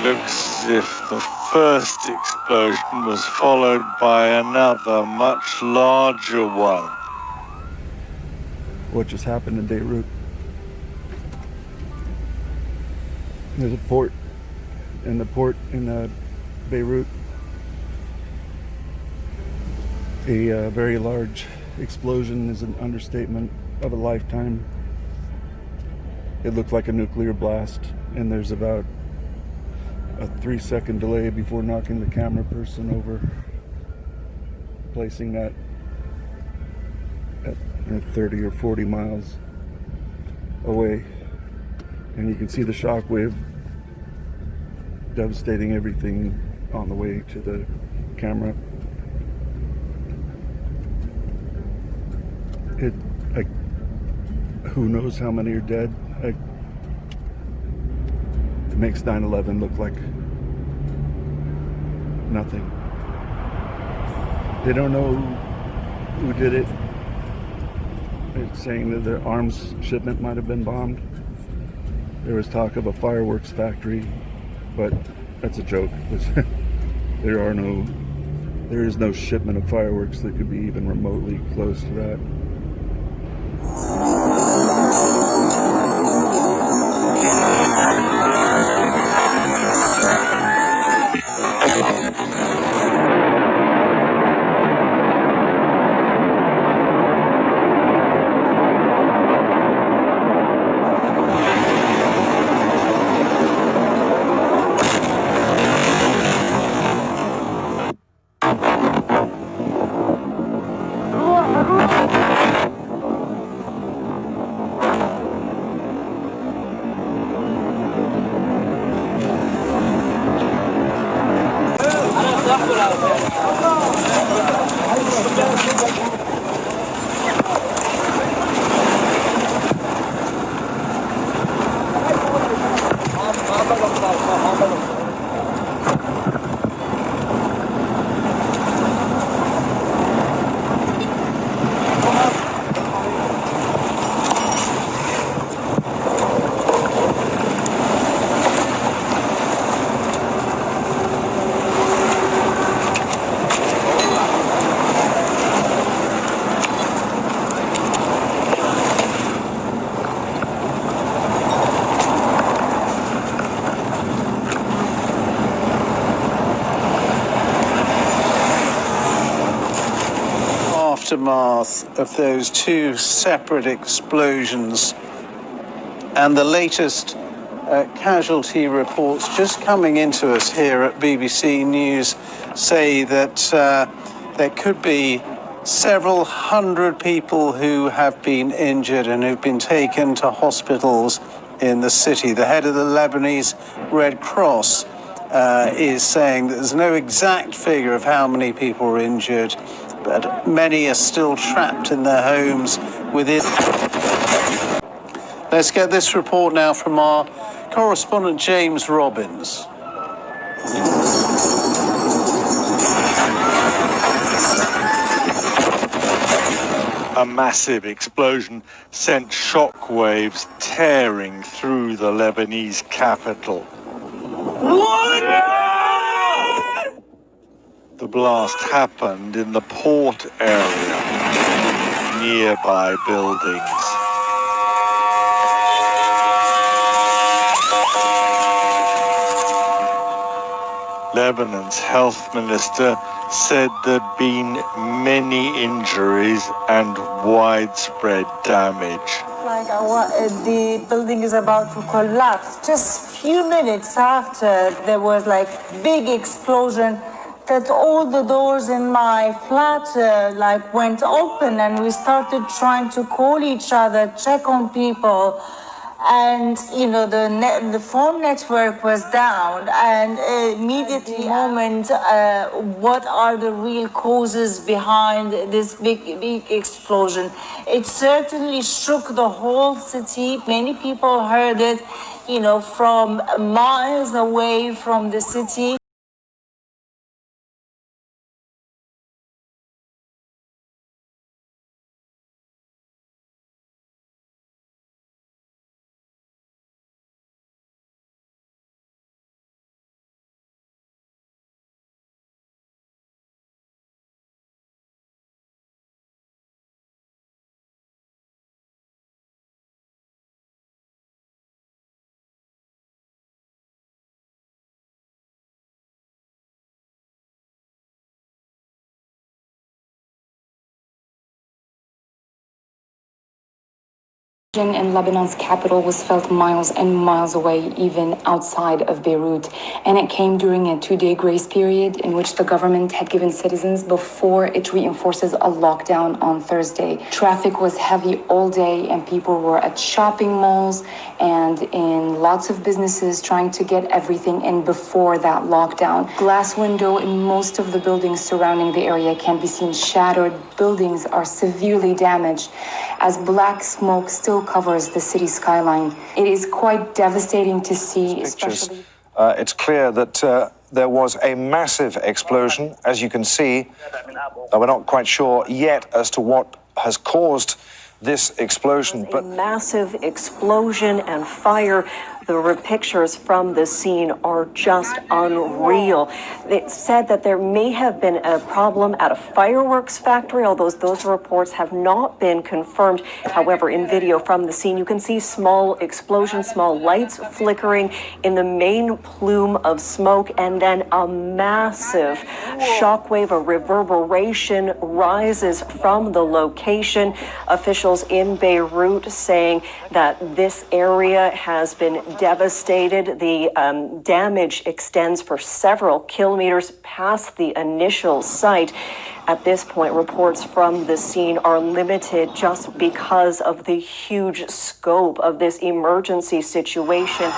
looks as if the first explosion was followed by another, much larger one. What just happened in Beirut? There's a port in Beirut. A very large explosion is an understatement of a lifetime. It looked like a nuclear blast, and there's about a 3-second delay before knocking the camera person over, placing that at 30 or 40 miles away. And you can see the shockwave devastating everything on the way to the camera. Who knows how many are dead? It makes 9/11 look like nothing. They don't know who did it. It's saying that the arms shipment might have been bombed. There was talk of a fireworks factory, but that's a joke. There is no shipment of fireworks that could be even remotely close to that. Aftermath of those two separate explosions, and the latest casualty reports just coming into us here at BBC News say that there could be several hundred people who have been injured and who've been taken to hospitals in the city. The head of the Lebanese Red Cross is saying that there's no exact figure of how many people are injured, but many are still trapped in their homes within. Let's get this report now from our correspondent James Robbins. A massive explosion sent shockwaves tearing through the Lebanese capital. The blast happened in the port area, nearby buildings. Lebanon's health minister said there'd been many injuries and widespread damage. The building is about to collapse. Just few minutes after, there was big explosion that all the doors in my flat went open, and we started trying to call each other, check on people. And the phone network was down, and immediately moment what are the real causes behind this big explosion. It certainly shook the whole city. Many people heard it from miles away from the city. In Lebanon's capital was felt miles and miles away, even outside of Beirut. And it came during a 2-day grace period in which the government had given citizens before it reinforces a lockdown on Thursday. Traffic was heavy all day and people were at shopping malls and in lots of businesses trying to get everything in before that lockdown. Glass window in most of the buildings surrounding the area can be seen shattered. Buildings are severely damaged as black smoke still covers the city skyline. It is quite devastating to see, especially... It's clear that there was a massive explosion. As you can see, we're not quite sure yet as to what has caused this explosion. But a massive explosion and fire. The pictures from the scene are just unreal. It's said that there may have been a problem at a fireworks factory, although those reports have not been confirmed. However, in video from the scene, you can see small explosions, small lights flickering in the main plume of smoke, and then a massive shockwave, a reverberation rises from the location. Officials in Beirut saying that this area has been devastated. The damage extends for several kilometers past the initial site. At this point, reports from the scene are limited just because of the huge scope of this emergency situation.